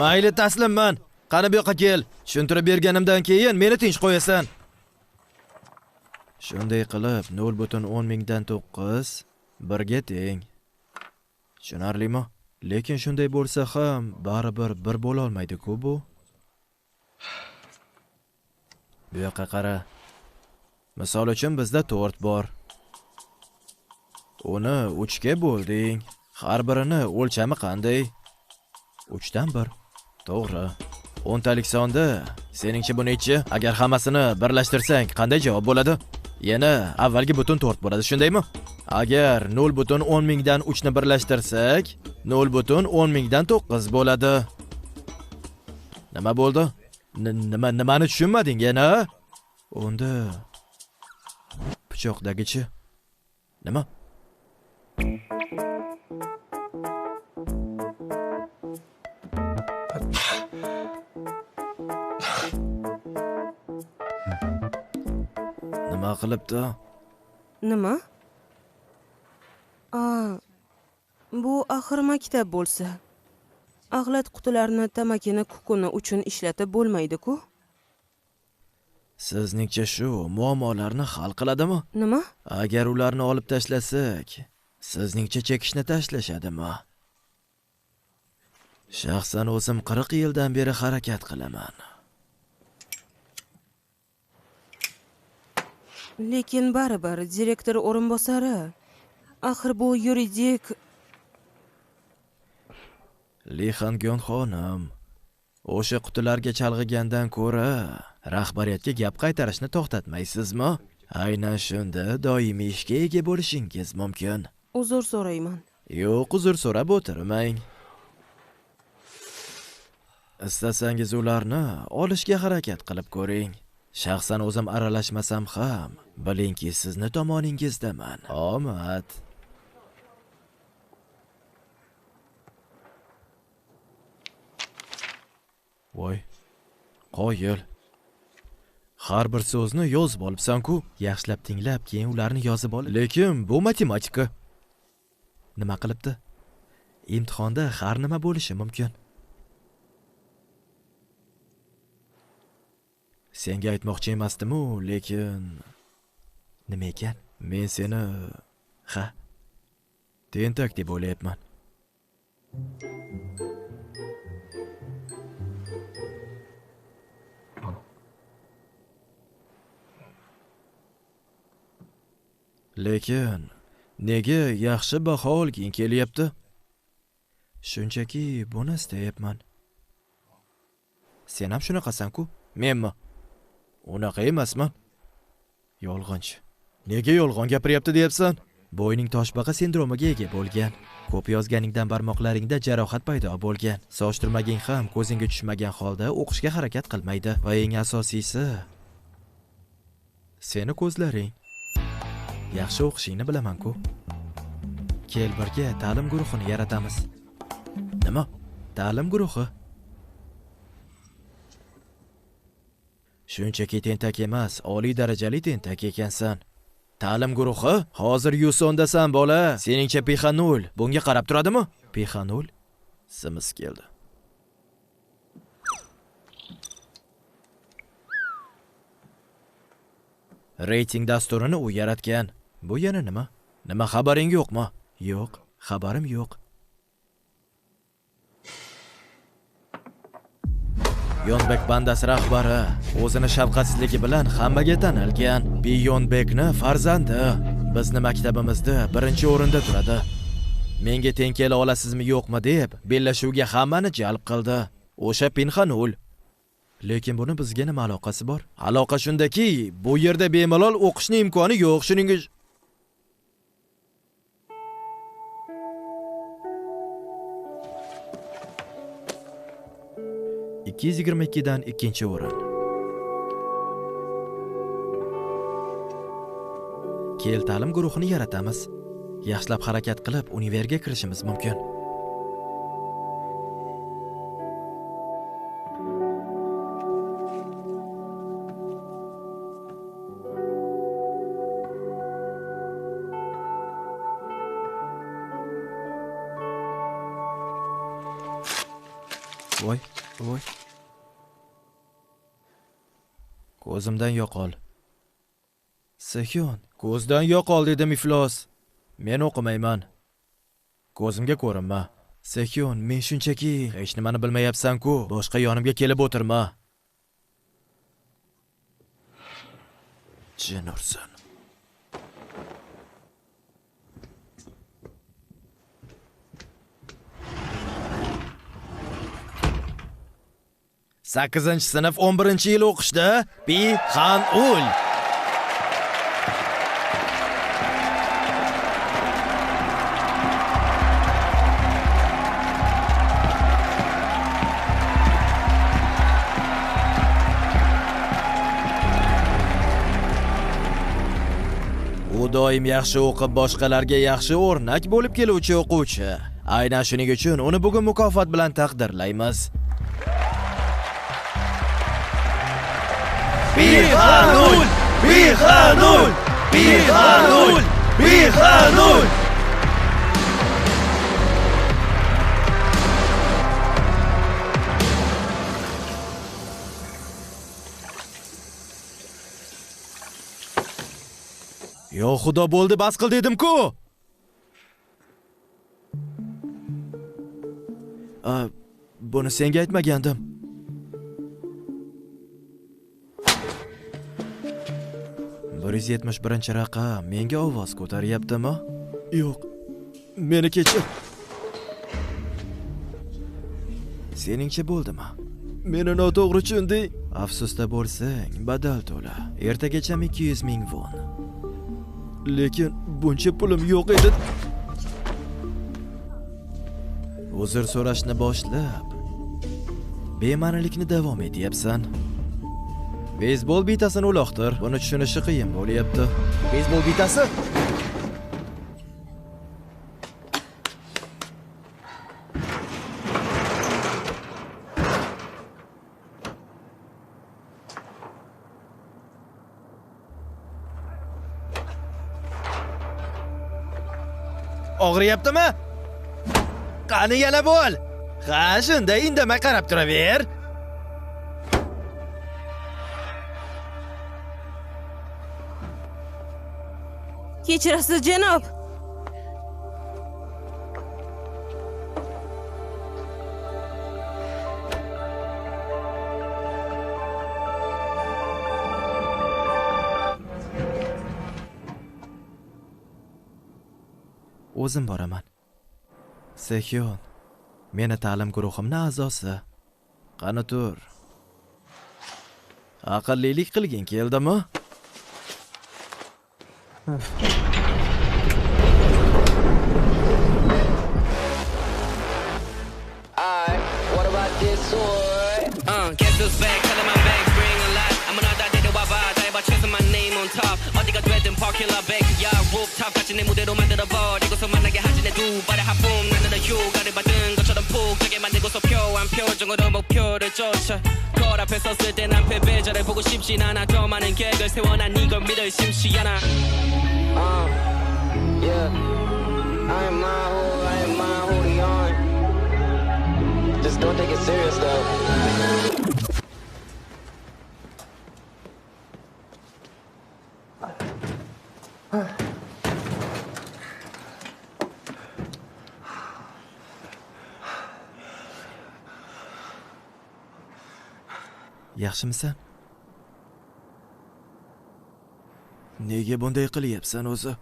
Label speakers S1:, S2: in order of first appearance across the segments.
S1: Mayli taslimman. Qani bu yoqqa kel. Tushuntirib berganimdan keyin meni tinch qo'yasan. Shunday qilib 0.10 mingdan 9 1 ga teng. Tushunarlimi? Lekin shunday bo'lsa ham baribir bir bo'la olmaydi-ku bu. Bu yoqqa qara. Misol uchun bizda 4 bor. Uni 3 ga bo'lding. Har birini o'lchami qanday? 3 dan 1. To'g'ri. 10 talik sonda seningcha bu nechi? Agar hammasini birlashtirsang qanday javob bo'ladi? Yana avvalgi butun 4 bo'ladi, shundaymi? Agar 0.10 mingdan 3 ni birlashtirsak, 0.10 mingdan 9 bo'ladi. Nima bo'ldi? Nimani tushunmading yana? Unda pichoqdagichi? Nima? Nima qilibdi?
S2: Nima? Bu axir maktab bo'lsa. Axlat qutilarini tamakini kukuni uchun ishlatib bo'lmaydi-ku.
S1: Sizningcha shu muammolarni hal qiladimi?
S2: Nima?
S1: Agar ularni olib tashlasak, sizningcha chekishni tashlashadimi? Shaxsan o'zim 40 yildan beri harakat qilaman.
S2: Lekin baribir direktor o'rinbosari. Axir bu yuridik.
S1: Lixangyon xonim, o'sha qutilarga chalg'igandan ko'ra, rahbariyatga gap qaytarishni to'xtatmaysizmi? Aynan shunda doimiy ishga ega bo'lishingiz mumkin.
S2: Uzr so'rayman.
S1: Yo'q, uzr so'rab o'tirmang. Istasangiz ularni olishga harakat qilib ko'ring. Shaxsan o'zim aralashmasam ham, bilingki sizni tomoningizdaman. Omad. Voy, qoyil. Har bir so'zni yozib olibsan-ku, yaxshilab tinglab, keyin ularni yozib ol. Lekin bu matematika. Nima qilibdi? Imtihonda har nima bo'lishi mumkin. Senga aytmoqchi emasdim-u, lekin nima ekan? Men seni tentak deb o'ylayapman. Lekin nega yaxshi baho olging kelyapti? Shunchaki buni istayapman. Sen ham shunaqasan-ku, menmi? Unaqa emasman. Yolg'onchi. Nega yolg'on gapiryapti deyapsan? Bo'yning toshbaqa sindromiga ega bo'lgan. Ko'p yozganingdan barmoqlaringda jarohat paydo bo'lgan. Soch turmaging ham ko'zingga tushmagan holda o'qishga harakat qilmaydi. Va eng asosiysi seni ko'zlaring. Yaxshi o'qishingni bilaman-ku. Kel birga ta'lim guruhini yaratamiz. Nima? Ta'lim guruhi? Shunchaki tentak emas, oliy darajali tentak ekansan. Ta'lim guruhi? Hozir Yusondasan bola. Seningcha P0 bunga qarab turadimi? P0 simiz keldi. Reyting dasturini u yaratgan. Bu yana nima? Nima xabaring yo'qmi? Yo'q, xabarim yo'q. Yonbek bandasi rahbari o'zini shafqatsizligi bilan hammaga tanilgan. Yonbekni farzandi bizni maktabimizda birinchi o'rinda turadi. Menga teng kela olasizmi yo'qmi deb bellashuvga hammani jalb qildi. O'sha Pinxanul. Lekin buni bizga nima aloqasi bor? Aloqa shundaki, bu yerda bemalol o'qishning imkoni yo'q, shuning uchun 222 dan 2-o'rin. Kel ta'lim guruhini yaratamiz. Yaxshilab harakat qilib universitetga kirishimiz mumkin. voy voy, ko'zimdan yo'qol. Sehyun, ko'zdan yo'qol dedim iflos. Men o'qimayman. Ko'zimga ko'rinma. Sehyun, men shunchaki hech nimani bilmayapsan-ku. Boshqa yonimga kelib o'tirma. Jin ursin. Sakkizinchi sinf 11-yil o'qishda Bi-Han-ul. U doim yaxshi o'qib, boshqalarga yaxshi o'rnak bo'lib keluvchi o'quvchi. Aynan shuning uchun uni bugun mukofot bilan taqdirlaymiz. Bi-Han-ul! Bi-Han-ul! Bi-Han-ul! Bi-Han-ul! Yo xudo bo'ldi, bas qil dedim-ku. Buni senga aytmagandim. Bir 171 raqam menga ovoz ko'taryaptimi? Yo'q. Meni kechir. Seningcha bo'ldimi? Meni noto'g'ri tushunding. Afsusda bo'lsang, badal to'la. Ertagacha 200 ming won. Lekin buncha pulim yo'q edi. Uzr so'rashni boshlab bema'nilikni davom etyapsan. Beysbol bitasini uloqtir. Buni tushunishi qiyin bo'lyapti. Beysbol bitasi? Og'riyaptimi? Qani yana bo'l. Ha, shunday indamay qarab turaver.
S2: Kechirasiz, janob.
S1: O'zim boraman. Sehyun, meni ta'lim guruhimning a'zosi. Qani tur. Aqllilik qilgin keldimi?
S3: What about this sword? Guess who's back? Telling my bags bring a lot. I'm another day to waba. I about chasing my name on top. 어디가 됐든 parking lot back. Yeah, rooftop 같이 내 무대로 만들어버. 이곳서 만나게 하지 내 두 발의 하품. 나는 휴가를 받은 것처럼 푹 자게 만들고서 표한 표정으로 목표를 쫓아. 거울 앞에 섰을 땐 난 패배자를 보고 싶진 않아. 더 많은 계획을 세워 난 이걸 믿을 심시 않아. Yeah, I am my hoodie on. Just don't take it serious though.
S1: Yaxshimisan? Nega bunday qilyapsan o'zi?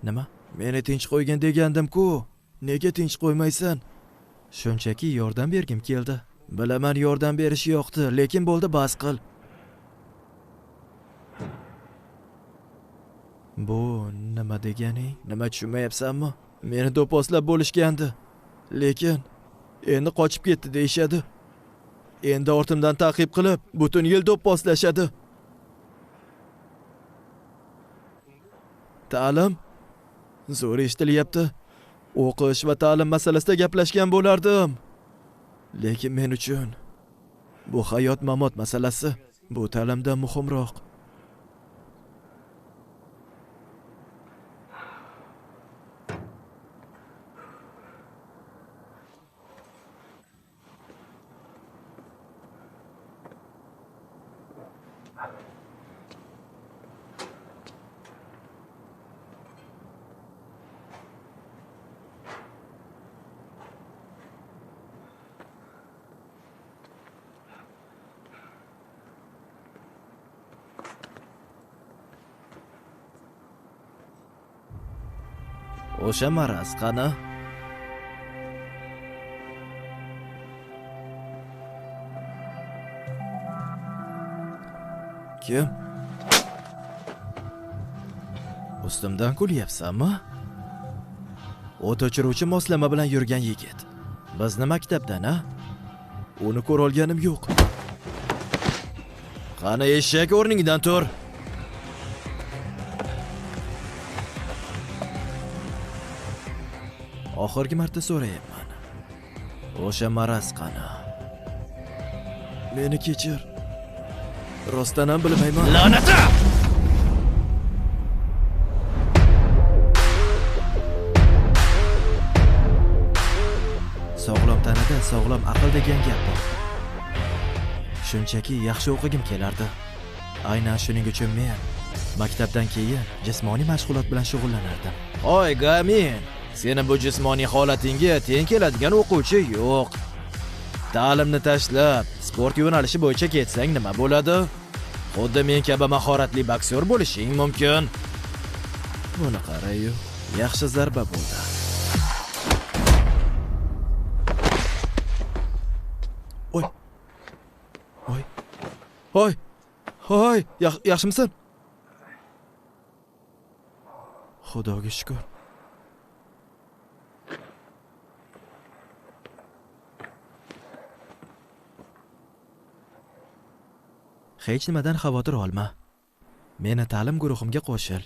S1: Nima? Meni tinch qo'ygin degandim-ku. Nega tinch qo'ymaysan? Shunchaki yordam bergim keldi. Bilaman yordam berish yoqdi, lekin bo'ldi, bas qil. Bu nima deganing? Nima tushunmayapsanmi? Meni do'poslab bo'lishgandi. Lekin endi qochib ketdi deyshadi. Endi ortimdan ta'qib qilib, butun yil do'pposlashadi. Ta'lim zo'r eshitilyapti. O'qish va ta'lim masalasida gaplashgan bo'lardim. Lekin men uchun bu hayot-mamot masalasi. Bu ta'limdan muhimroq. O'sha maraz qani? Kim? Ustimdan kulyapsanmi? O't o'chiruvchi moslama bilan yurgan yigit. Bizni maktabdan, a? Uni ko'ra olganim yo'q. Qani eshak, o'rningdan tur. Oxirgi marta so'rayapman. O'sha maraz qani? Meni kechir. Rostdan ham bilmayman. La'nata! Sog'lom tanada sog'lom aql degan gap bor. Shunchaki yaxshi o'qigim kelardi. Aynan shuning uchun men maktabdan keyin jismoniy mashg'ulot bilan shug'ullanardim. Hoy, Gamin, seni bu jismoniy holatingga teng keladigan o'quvchi yo'q. Ta'limni tashlab, sport yo'nalishi bo'yicha ketsang nima bo'ladi? Xuddi men kabi mahoratli boksyor bo'lishing mumkin. Buni qarang-yu, yaxshi zarba bo'ldi. Oy. Oy. Hoy. Hoy, yaxshimisan? Xudoga shukr. Hech nimadan xavotir olma. Meni ta'lim guruhimga qo'shil.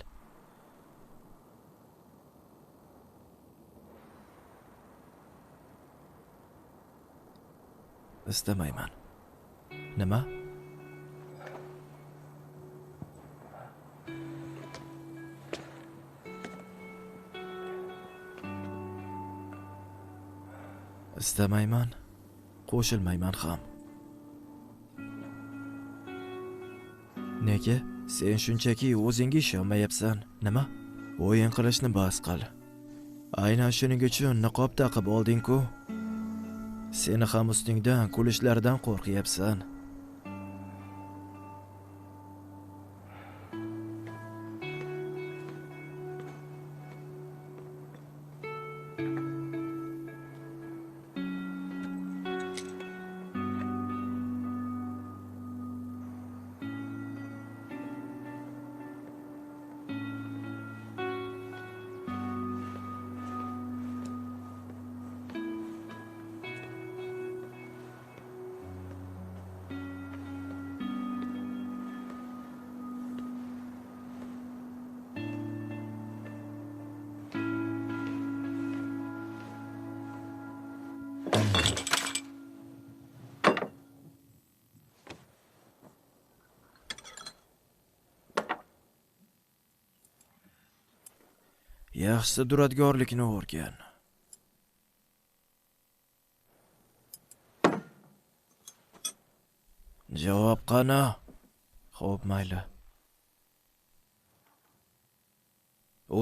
S1: Istamayman. Nima? Istamayman. Qo'shilmayman ham. Nega? Sen shunchaki o'zingga ishonmayapsan. Nima? O'yin qilishni bas qil. Aynan shuning uchun niqob taqib olding-ku. Seni ham ustingdan kulishlaridan qo'rqyapsan. Yaxshi duradgorlikni o'rgan. Javob qani? Xo'p, mayli.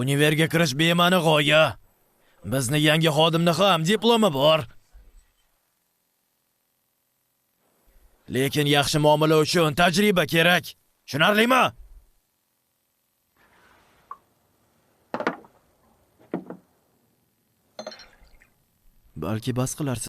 S1: Universitetga kirish bema'ni g'oya. Bizni yangi xodimni ham diplomi bor. Lekin yaxshi muomala uchun tajriba kerak. Tushunarlimi? Balki bas qilarsiz.